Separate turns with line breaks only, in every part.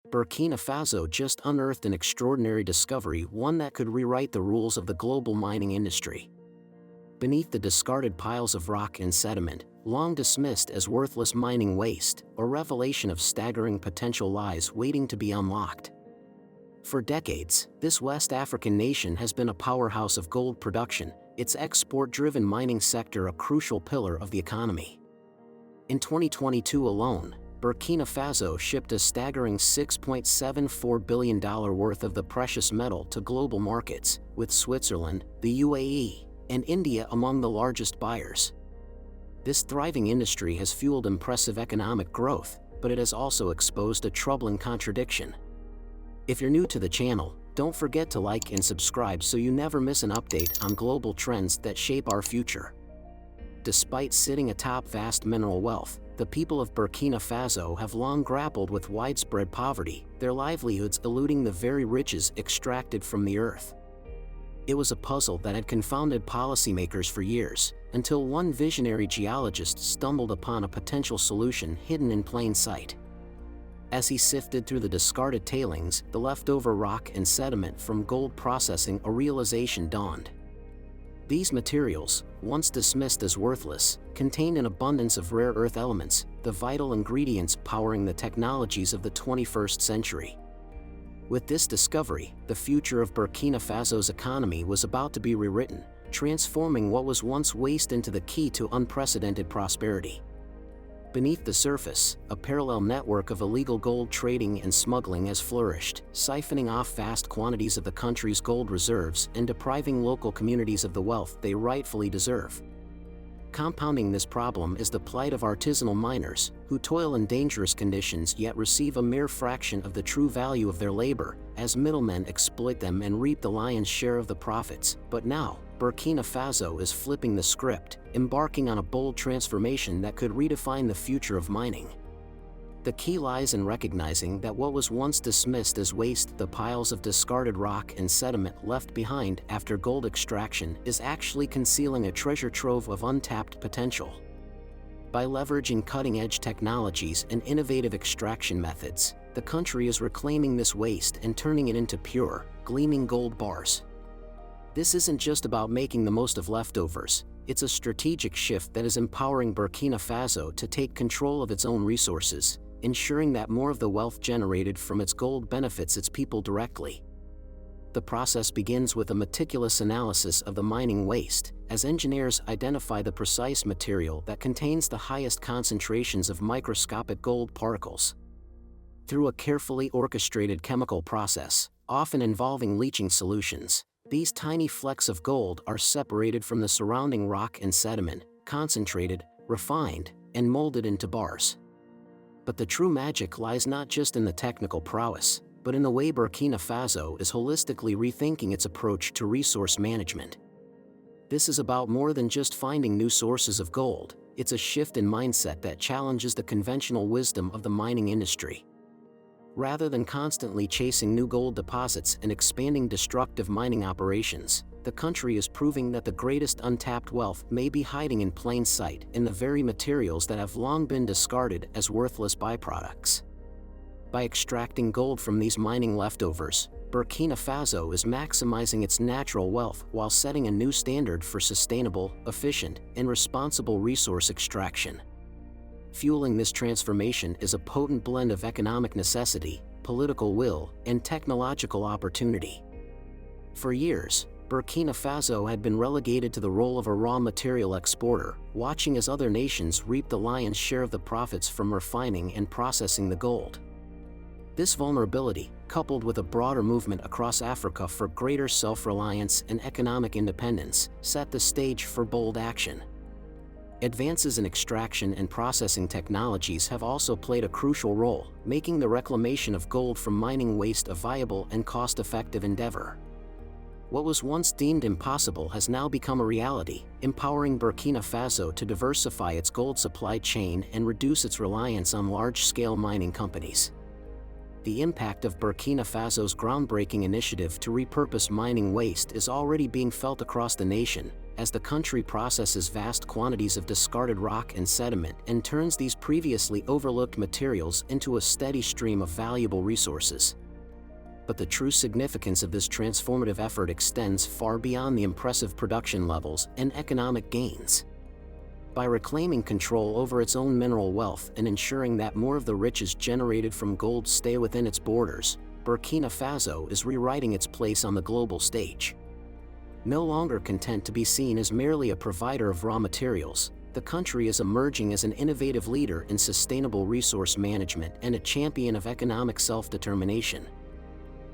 Burkina Faso just unearthed an extraordinary discovery, one that could rewrite the rules of the global mining industry. Beneath the discarded piles of rock and sediment, long dismissed as worthless mining waste, a revelation of staggering potential lies waiting to be unlocked. For decades, this West African nation has been a powerhouse of gold production, its export-driven mining sector a crucial pillar of the economy. In 2022 alone, Burkina Faso shipped a staggering $6.74 billion worth of the precious metal to global markets, with Switzerland, the UAE, and India among the largest buyers. This thriving industry has fueled impressive economic growth, but it has also exposed a troubling contradiction. If you're new to the channel, don't forget to like and subscribe so you never miss an update on global trends that shape our future. Despite sitting atop vast mineral wealth, the people of Burkina Faso have long grappled with widespread poverty, their livelihoods eluding the very riches extracted from the earth. It was a puzzle that had confounded policymakers for years, until one visionary geologist stumbled upon a potential solution hidden in plain sight. As he sifted through the discarded tailings, the leftover rock and sediment from gold processing, a realization dawned. These materials, once dismissed as worthless, contained an abundance of rare earth elements, the vital ingredients powering the technologies of the 21st century. With this discovery, the future of Burkina Faso's economy was about to be rewritten, transforming what was once waste into the key to unprecedented prosperity. Beneath the surface, a parallel network of illegal gold trading and smuggling has flourished, siphoning off vast quantities of the country's gold reserves and depriving local communities of the wealth they rightfully deserve. Compounding this problem is the plight of artisanal miners, who toil in dangerous conditions yet receive a mere fraction of the true value of their labor, as middlemen exploit them and reap the lion's share of the profits. But now, Burkina Faso is flipping the script, embarking on a bold transformation that could redefine the future of mining. The key lies in recognizing that what was once dismissed as waste, the piles of discarded rock and sediment left behind after gold extraction, is actually concealing a treasure trove of untapped potential. By leveraging cutting-edge technologies and innovative extraction methods, the country is reclaiming this waste and turning it into pure, gleaming gold bars. This isn't just about making the most of leftovers, it's a strategic shift that is empowering Burkina Faso to take control of its own resources, ensuring that more of the wealth generated from its gold benefits its people directly. The process begins with a meticulous analysis of the mining waste, as engineers identify the precise material that contains the highest concentrations of microscopic gold particles. Through a carefully orchestrated chemical process, often involving leaching solutions, these tiny flecks of gold are separated from the surrounding rock and sediment, concentrated, refined, and molded into bars. But the true magic lies not just in the technical prowess, but in the way Burkina Faso is holistically rethinking its approach to resource management. This is about more than just finding new sources of gold, it's a shift in mindset that challenges the conventional wisdom of the mining industry. Rather than constantly chasing new gold deposits and expanding destructive mining operations, the country is proving that the greatest untapped wealth may be hiding in plain sight in the very materials that have long been discarded as worthless byproducts. By extracting gold from these mining leftovers, Burkina Faso is maximizing its natural wealth while setting a new standard for sustainable, efficient, and responsible resource extraction. Fueling this transformation is a potent blend of economic necessity, political will, and technological opportunity. For years, Burkina Faso had been relegated to the role of a raw material exporter, watching as other nations reap the lion's share of the profits from refining and processing the gold. This vulnerability, coupled with a broader movement across Africa for greater self-reliance and economic independence, set the stage for bold action. Advances in extraction and processing technologies have also played a crucial role, making the reclamation of gold from mining waste a viable and cost-effective endeavor. What was once deemed impossible has now become a reality, empowering Burkina Faso to diversify its gold supply chain and reduce its reliance on large-scale mining companies. The impact of Burkina Faso's groundbreaking initiative to repurpose mining waste is already being felt across the nation, as the country processes vast quantities of discarded rock and sediment and turns these previously overlooked materials into a steady stream of valuable resources. But the true significance of this transformative effort extends far beyond the impressive production levels and economic gains. By reclaiming control over its own mineral wealth and ensuring that more of the riches generated from gold stay within its borders, Burkina Faso is rewriting its place on the global stage. No longer content to be seen as merely a provider of raw materials, the country is emerging as an innovative leader in sustainable resource management and a champion of economic self-determination.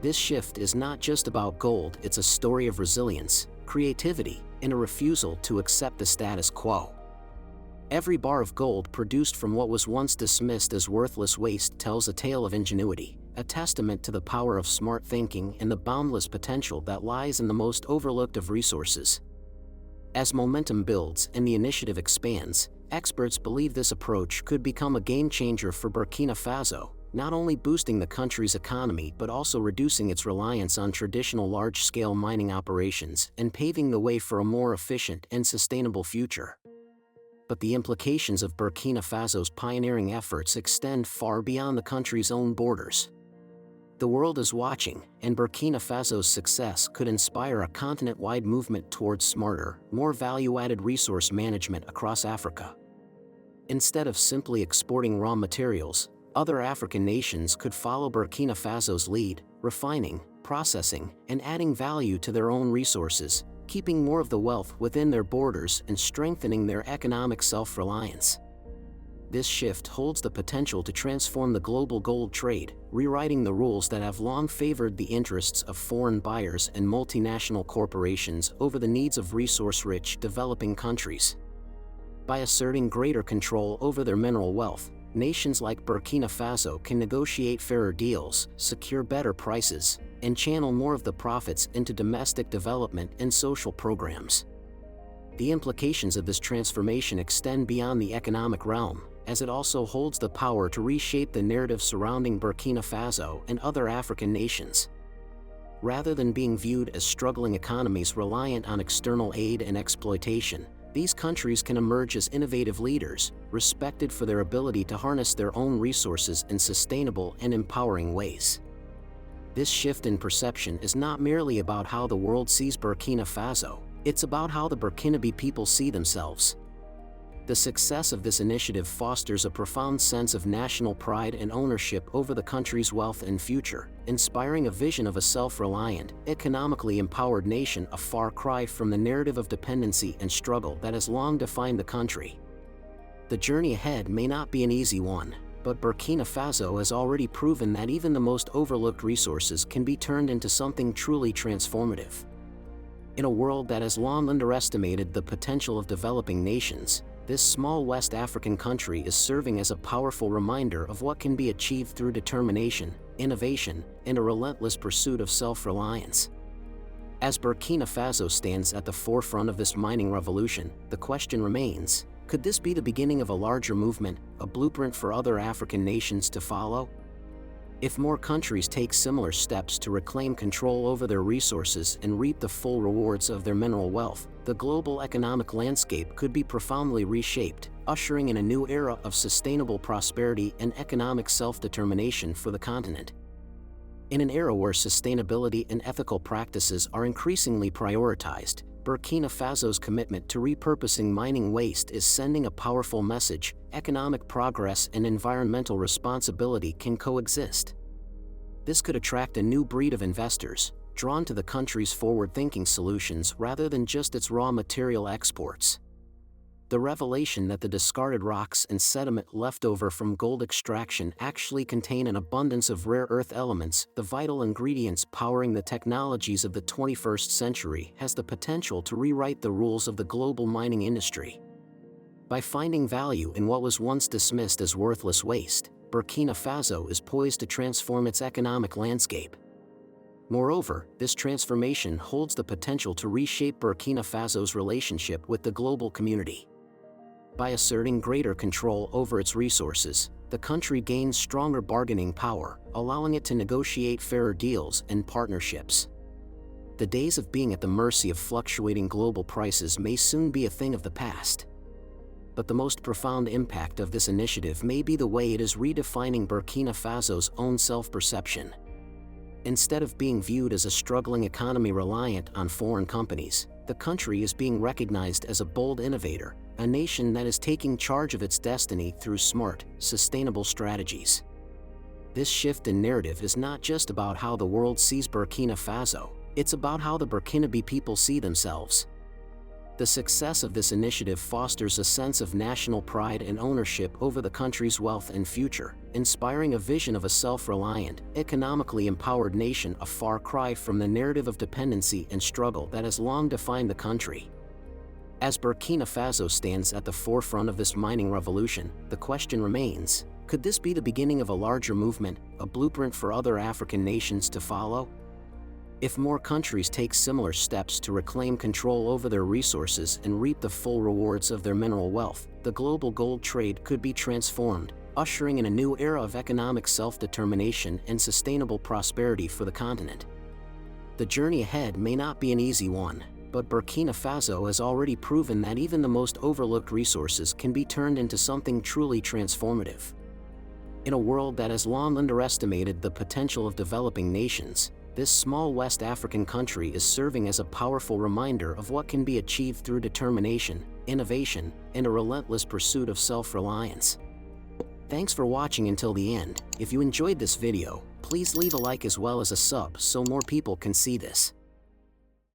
This shift is not just about gold, it's a story of resilience, creativity, and a refusal to accept the status quo. Every bar of gold produced from what was once dismissed as worthless waste tells a tale of ingenuity, a testament to the power of smart thinking and the boundless potential that lies in the most overlooked of resources. As momentum builds and the initiative expands, experts believe this approach could become a game-changer for Burkina Faso, not only boosting the country's economy but also reducing its reliance on traditional large-scale mining operations and paving the way for a more efficient and sustainable future. But the implications of Burkina Faso's pioneering efforts extend far beyond the country's own borders. The world is watching, and Burkina Faso's success could inspire a continent-wide movement towards smarter, more value-added resource management across Africa. Instead of simply exporting raw materials, other African nations could follow Burkina Faso's lead, refining, processing, and adding value to their own resources, keeping more of the wealth within their borders and strengthening their economic self-reliance. This shift holds the potential to transform the global gold trade, rewriting the rules that have long favored the interests of foreign buyers and multinational corporations over the needs of resource-rich developing countries. By asserting greater control over their mineral wealth, nations like Burkina Faso can negotiate fairer deals, secure better prices, and channel more of the profits into domestic development and social programs. The implications of this transformation extend beyond the economic realm, as it also holds the power to reshape the narrative surrounding Burkina Faso and other African nations. Rather than being viewed as struggling economies reliant on external aid and exploitation, these countries can emerge as innovative leaders, respected for their ability to harness their own resources in sustainable and empowering ways. This shift in perception is not merely about how the world sees Burkina Faso, it's about how the Burkinabe people see themselves. The success of this initiative fosters a profound sense of national pride and ownership over the country's wealth and future, inspiring a vision of a self-reliant, economically empowered nation, a far cry from the narrative of dependency and struggle that has long defined the country. The journey ahead may not be an easy one, but Burkina Faso has already proven that even the most overlooked resources can be turned into something truly transformative. In a world that has long underestimated the potential of developing nations, this small West African country is serving as a powerful reminder of what can be achieved through determination, innovation, and a relentless pursuit of self-reliance. As Burkina Faso stands at the forefront of this mining revolution, the question remains, could this be the beginning of a larger movement, a blueprint for other African nations to follow? If more countries take similar steps to reclaim control over their resources and reap the full rewards of their mineral wealth, the global economic landscape could be profoundly reshaped, ushering in a new era of sustainable prosperity and economic self-determination for the continent. In an era where sustainability and ethical practices are increasingly prioritized, Burkina Faso's commitment to repurposing mining waste is sending a powerful message: economic progress and environmental responsibility can coexist. This could attract a new breed of investors, drawn to the country's forward-thinking solutions rather than just its raw material exports. The revelation that the discarded rocks and sediment left over from gold extraction actually contain an abundance of rare earth elements, the vital ingredients powering the technologies of the 21st century, has the potential to rewrite the rules of the global mining industry. By finding value in what was once dismissed as worthless waste, Burkina Faso is poised to transform its economic landscape. Moreover, this transformation holds the potential to reshape Burkina Faso's relationship with the global community. By asserting greater control over its resources, the country gains stronger bargaining power, allowing it to negotiate fairer deals and partnerships. The days of being at the mercy of fluctuating global prices may soon be a thing of the past. But the most profound impact of this initiative may be the way it is redefining Burkina Faso's own self-perception. Instead of being viewed as a struggling economy reliant on foreign companies, the country is being recognized as a bold innovator, a nation that is taking charge of its destiny through smart, sustainable strategies. This shift in narrative is not just about how the world sees Burkina Faso, it's about how the Burkinabe people see themselves. The success of this initiative fosters a sense of national pride and ownership over the country's wealth and future, inspiring a vision of a self-reliant, economically empowered nation, a far cry from the narrative of dependency and struggle that has long defined the country. As Burkina Faso stands at the forefront of this mining revolution, the question remains, could this be the beginning of a larger movement, a blueprint for other African nations to follow? If more countries take similar steps to reclaim control over their resources and reap the full rewards of their mineral wealth, the global gold trade could be transformed, ushering in a new era of economic self-determination and sustainable prosperity for the continent. The journey ahead may not be an easy one, but Burkina Faso has already proven that even the most overlooked resources can be turned into something truly transformative. In a world that has long underestimated the potential of developing nations, this small West African country is serving as a powerful reminder of what can be achieved through determination, innovation, and a relentless pursuit of self-reliance. Thanks for watching until the end. If you enjoyed this video, please leave a like as well as a sub so more people can see this.